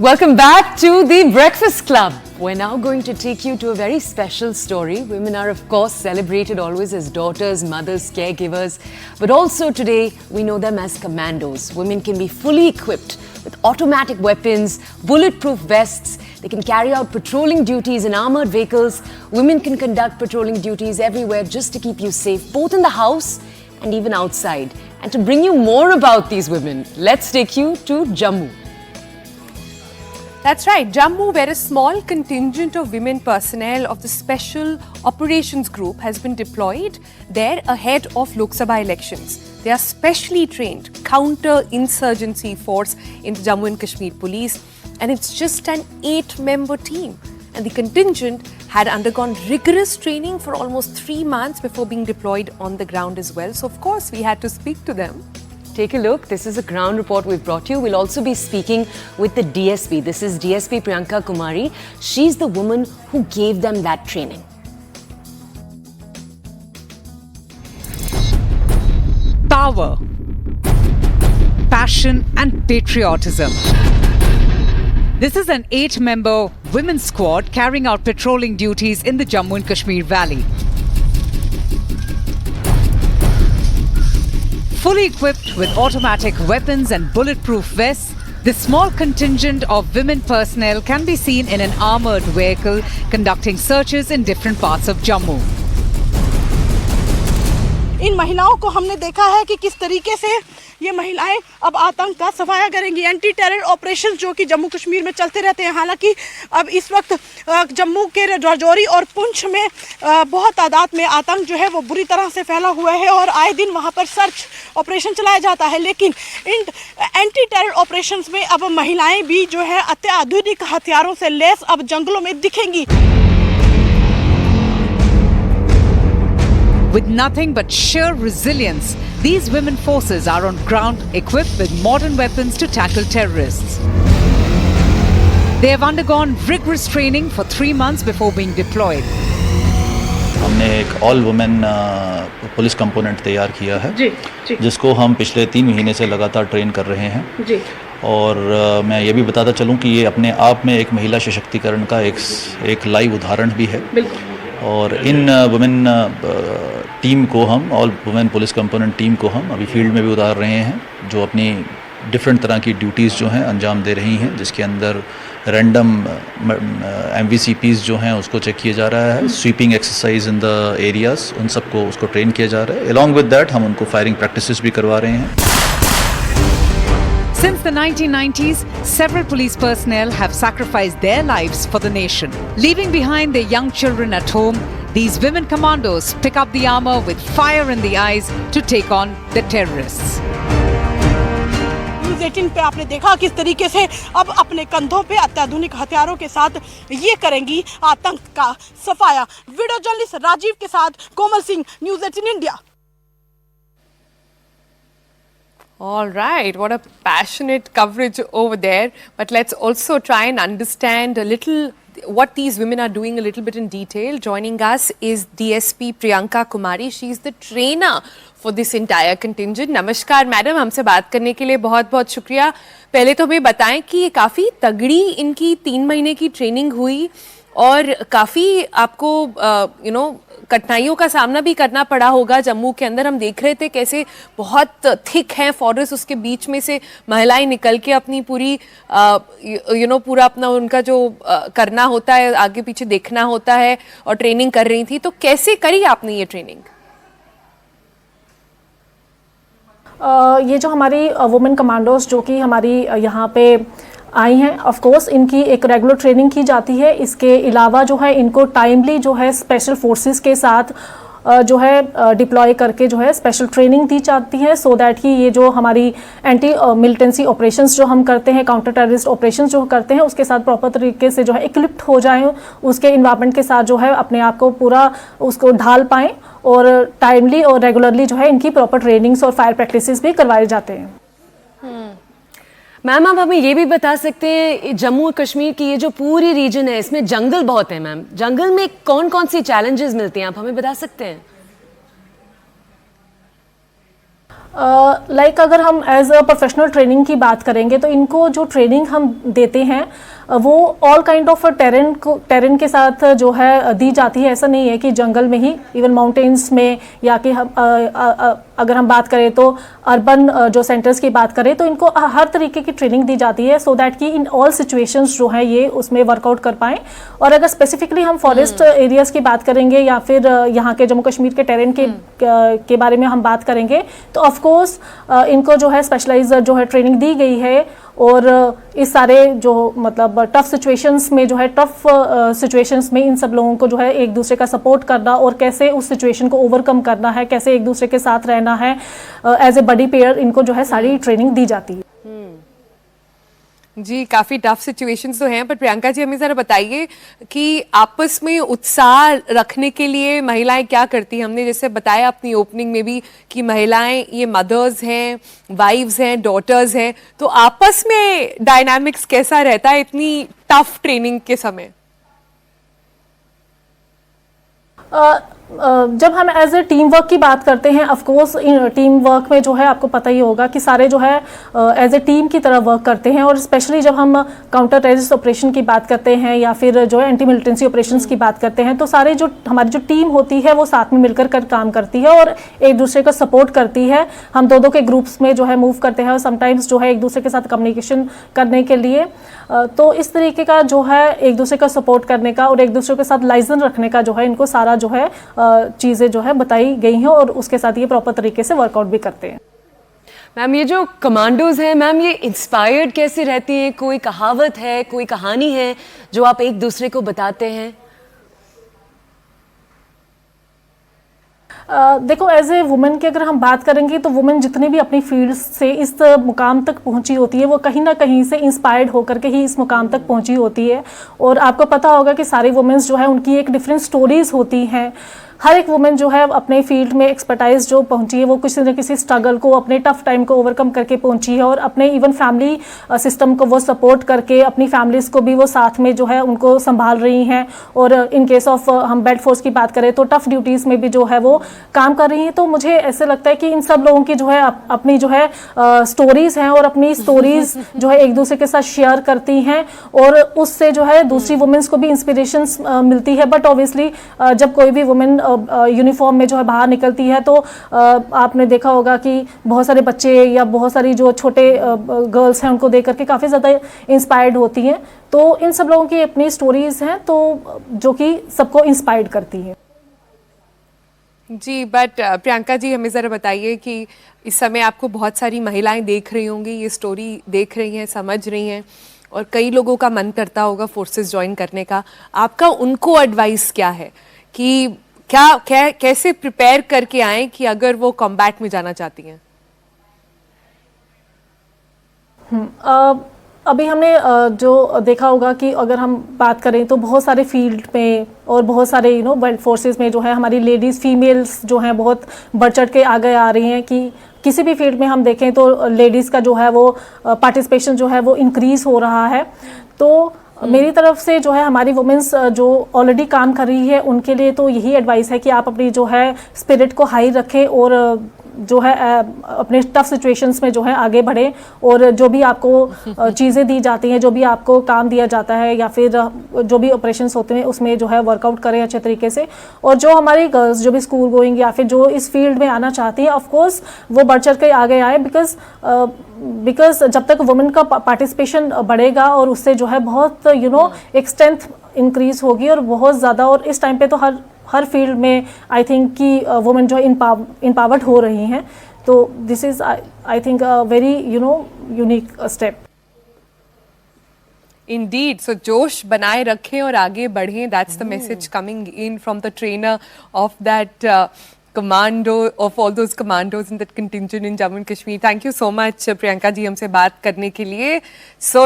Welcome back to the Breakfast Club. We're now going to take you to a very special story. Women are, of course, celebrated always as daughters, mothers, caregivers. But also today, we know them as commandos. Women can be fully equipped with automatic weapons, bulletproof vests. They can carry out patrolling duties in armored vehicles. Women can conduct patrolling duties everywhere just to keep you safe, both in the house and even outside. And to bring you more about these women, let's take you to Jammu. That's right, Jammu, where a small contingent of women personnel of the Special Operations Group has been deployed there ahead of Lok Sabha elections. They are specially trained counter-insurgency force in the Jammu and Kashmir Police, and it's just an 8-member team. And the contingent had undergone rigorous training for almost 3 months before being deployed on the ground as well. So, of course, we had to speak to them. Take a look. This is a ground report we've brought you. We'll also be speaking with the DSP. This is DSP Priyanka Kumari. She's the woman who gave them that training. Power, passion and patriotism. This is an 8-member women's squad carrying out patrolling duties in the Jammu and Kashmir Valley. Fully equipped with automatic weapons and bulletproof vests, this small contingent of women personnel can be seen in an armored vehicle conducting searches in different parts of Jammu. इन महिलाओं को हमने देखा है कि किस तरीके से ये महिलाएं अब आतंक का सफाया करेंगी। एंटी टेरर ऑपरेशन जो कि जम्मू कश्मीर में चलते रहते हैं, हालांकि अब इस वक्त जम्मू के राजौरी और पुंछ में बहुत तादाद में आतंक जो है वो बुरी तरह से फैला हुआ है और आए दिन वहां पर सर्च ऑपरेशन चलाया जाता है। लेकिन इन एंटी टेरर ऑपरेशंस में अब महिलाएं भी जो है अत्याधुनिक हथियारों से लैस अब जंगलों में दिखेंगी। With nothing but sheer resilience, these women forces are on ground equipped with modern weapons to tackle terrorists. They have undergone rigorous training for 3 months before being deployed. हमने एक ऑल वुमेन पुलिस कंपोनेंट तैयार किया है जिसको हम पिछले 3 महीने से लगातार ट्रेन कर रहे हैं और मैं ये भी बताता चलूँ कि ये अपने आप में एक महिला सशक्तिकरण का एक लाइव उदाहरण भी है। और इन वुमेन टीम को हम all women police component team को हम अभी फील्ड में भी उतार रहे हैं जो अपनी डिफरेंट तरह की ड्यूटीज़ जो हैं अंजाम दे रही हैं, जिसके अंदर रैंडम MVCPs जो हैं उसको चेक किया जा रहा है, sweeping exercise in the areas उन सबको उसको ट्रेन किया जा रहा है। अलॉन्ग विद दैट हम उनको फायरिंग प्रैक्टिसेस भी करवा रहे हैं। Since the 1990s, several police personnel have sacrificed their lives for the nation. Leaving behind their young children at home, these women commandos pick up the armor with fire in the eyes to take on the terrorists. News 18 पे आपने देखा किस तरीके से अब अपने कंधों पे अत्याधुनिक हथियारों के साथ ये करेंगी आतंक का सफाया। वीडियो जर्नलिस्ट राजीव के साथ Komal Singh, news 18 India. All right, what a passionate coverage over there. But let's also try and understand a little what these women are doing a little bit in detail. Joining us is DSP Priyanka Kumari. She is the trainer for this entire contingent. नमस्कार madam, हमसे बात करने के लिए बहुत बहुत शुक्रिया। पहले तो हमें बताएं कि ये काफ़ी तगड़ी इनकी 3 महीने की ट्रेनिंग हुई और काफ़ी आपको कठिनाइयों का सामना भी करना पड़ा होगा। जम्मू के अंदर हम देख रहे थे कैसे बहुत थिक हैं फॉरेस्ट, उसके बीच में से महिलाएं निकल के अपनी पूरी पूरा अपना उनका जो करना होता है, आगे पीछे देखना होता है और ट्रेनिंग कर रही थी। तो कैसे करी आपने ये ट्रेनिंग? ये जो हमारी वुमेन कमांडोज जो कि हमारी यहाँ पे आई हैं, ऑफ कोर्स इनकी एक रेगुलर ट्रेनिंग की जाती है। इसके अलावा जो है इनको टाइमली जो है स्पेशल फोर्सेस के साथ जो है डिप्लॉय करके जो है स्पेशल ट्रेनिंग दी जाती है सो दैट कि ये जो हमारी एंटी मिलिटेंसी ऑपरेशंस जो हम करते हैं, काउंटर टेररिस्ट ऑपरेशंस जो करते हैं, उसके साथ प्रॉपर तरीके से जो है इक्विप्ड हो जाएं, उसके इन्वायरमेंट के साथ जो है अपने आप को पूरा उसको ढाल पाएं और टाइमली और रेगुलरली जो है इनकी प्रॉपर ट्रेनिंग्स और फायर प्रैक्टिसेस भी करवाए जाते हैं। मैम, आप हमें ये भी बता सकते हैं जम्मू और कश्मीर की ये जो पूरी रीजन है इसमें जंगल बहुत है मैम, जंगल में कौन कौन सी चैलेंजेस मिलते हैं, आप हमें बता सकते हैं? लाइक अगर हम एज अ प्रोफेशनल ट्रेनिंग की बात करेंगे तो इनको जो ट्रेनिंग हम देते हैं वो ऑल काइंड ऑफ टेरेन के साथ जो है दी जाती है। ऐसा नहीं है कि जंगल में ही, इवन माउंटेन्स में, या कि हम अगर हम बात करें तो अर्बन जो सेंटर्स की बात करें तो इनको हर तरीके की ट्रेनिंग दी जाती है सो दैट कि इन ऑल सिचुएशंस जो है ये उसमें वर्कआउट कर पाएँ। और अगर स्पेसिफिकली हम फॉरेस्ट एरियाज़ की बात करेंगे या फिर यहाँ के जम्मू कश्मीर के टेरेन के बारे में हम बात करेंगे तो ऑफकोर्स इनको जो है स्पेशलाइज जो है ट्रेनिंग दी गई है। और इस सारे जो मतलब टफ सिचुएशंस में जो है सिचुएशंस में इन सब लोगों को जो है एक दूसरे का सपोर्ट करना और कैसे उस सिचुएशन को ओवरकम करना है, कैसे एक दूसरे के साथ रहना है, एज ए बडी पेयर इनको जो है सारी ट्रेनिंग दी जाती है। जी, काफ़ी टफ सिचुएशंस तो हैं, पर प्रियंका जी हमें ज़रा बताइए कि आपस में उत्साह रखने के लिए महिलाएं क्या करती हैं। हमने जैसे बताया अपनी ओपनिंग में भी कि महिलाएं ये मदर्स हैं, वाइव्स हैं, डॉटर्स हैं, तो आपस में डायनामिक्स कैसा रहता है इतनी टफ ट्रेनिंग के समय? जब हम एज ए टीम वर्क की बात करते हैं, ऑफ कोर्स टीम वर्क में जो है आपको पता ही होगा कि सारे जो है एज ए टीम की तरह वर्क करते हैं। और स्पेशली जब हम काउंटर टेररिस्ट ऑपरेशन की बात करते हैं या फिर जो है एंटी मिलिटेंसी ऑपरेशंस की बात करते हैं तो सारे जो हमारी जो टीम होती है वो साथ में मिलकर कर काम करती है और एक दूसरे को सपोर्ट करती है। हम दो के ग्रुप्स में जो है मूव करते हैं और समटाइम्स जो है एक दूसरे के साथ कम्युनिकेशन करने के लिए। तो इस तरीके का जो है एक दूसरे का सपोर्ट करने का और एक दूसरे के साथ लाइजन रखने का जो है इनको सारा जो है चीज़ें जो है बताई गई हैं और उसके साथ ये प्रॉपर तरीके से वर्कआउट भी करते हैं। मैम, ये जो कमांडोज हैं मैम, ये इंस्पायर्ड कैसे रहती हैं? कोई कहावत है, कोई कहानी है जो आप एक दूसरे को बताते हैं? देखो, एज ए वुमेन की अगर हम बात करेंगे तो वुमेन जितनी भी अपनी फील्ड से इस मुकाम तक पहुंची होती है वो कहीं ना कहीं से इंस्पायर्ड होकर के ही इस मुकाम तक पहुंची होती है। और आपको पता होगा कि सारी वुमेन्स जो है उनकी एक डिफरेंट स्टोरीज होती हैं। हर एक वुमेन जो है अपने फील्ड में एक्सपर्टाइज जो पहुंची है वो किसी न किसी स्ट्रगल को, अपने टफ टाइम को ओवरकम करके पहुंची है और अपने इवन फैमिली सिस्टम को वो सपोर्ट करके अपनी फैमिलीज को भी वो साथ में जो है उनको संभाल रही हैं। और इन केस ऑफ हम बेड फोर्स की बात करें तो टफ ड्यूटीज़ में भी जो है वो काम कर रही हैं। तो मुझे ऐसे लगता है कि इन सब लोगों की जो है अपनी जो है स्टोरीज़ हैं और अपनी स्टोरीज़ जो है एक दूसरे के साथ शेयर करती हैं और उससे जो है दूसरी वुमेन्स को भी इंस्पिरेशन मिलती है। बट ऑब्वियसली जब कोई भी वुमेन यूनिफॉर्म में जो है बाहर निकलती है तो आपने देखा होगा कि बहुत सारे बच्चे या बहुत सारी जो छोटे गर्ल्स हैं उनको देख करके काफ़ी ज़्यादा इंस्पायर्ड होती हैं। तो इन सब लोगों की अपनी स्टोरीज हैं तो जो कि सबको इंस्पायर्ड करती हैं। जी, बट प्रियंका जी हमें ज़रा बताइए कि इस समय आपको बहुत सारी महिलाएं देख रही होंगी, ये स्टोरी देख रही हैं, समझ रही हैं और कई लोगों का मन करता होगा फोर्सेस ज्वाइन करने का। आपका उनको एडवाइस क्या है कि कैसे प्रिपेयर करके आएं कि अगर वो कॉम्बैट में जाना चाहती हैं? अभी हमने जो देखा होगा कि अगर हम बात करें तो बहुत सारे फील्ड में और बहुत सारे वर्ल्ड फोर्सेस में जो है हमारी लेडीज़ फीमेल्स जो हैं बहुत बढ़ चढ़ के आगे आ रही हैं कि किसी भी फील्ड में हम देखें तो लेडीज़ का जो है वो पार्टिसिपेशन जो है वो इंक्रीज़ हो रहा है। तो मेरी तरफ से जो है हमारी वुमेन्स जो ऑलरेडी काम कर रही है उनके लिए तो यही एडवाइस है कि आप अपनी जो है स्पिरिट को हाई रखें और जो है अपने टफ सिचुएशंस में जो है आगे बढ़ें और जो भी आपको चीज़ें दी जाती हैं, जो भी आपको काम दिया जाता है या फिर जो भी ऑपरेशंस होते हैं उसमें जो है वर्कआउट करें अच्छे तरीके से। और जो हमारी गर्ल्स जो भी स्कूल गोइंग या फिर जो इस फील्ड में आना चाहती हैं ऑफ कोर्स वो बढ़ चढ़ के आगे आए बिकॉज जब तक वुमेन का पार्टिसिपेशन बढ़ेगा और उससे जो है बहुत एक स्ट्रेंथ इंक्रीज होगी और बहुत ज़्यादा। और इस टाइम पे तो हर फील्ड में आई थिंक कि वुमेन जो है इम्पावर्ड हो रही हैं। तो this is I think a very unique step. Indeed, so जोश बनाए रखें और आगे बढ़ें. That's the message coming in from the trainer of that commando, of all those commandos in that contingent in Jammu and Kashmir. Thank you so much, Priyanka ji, हमसे बात करने के लिए. So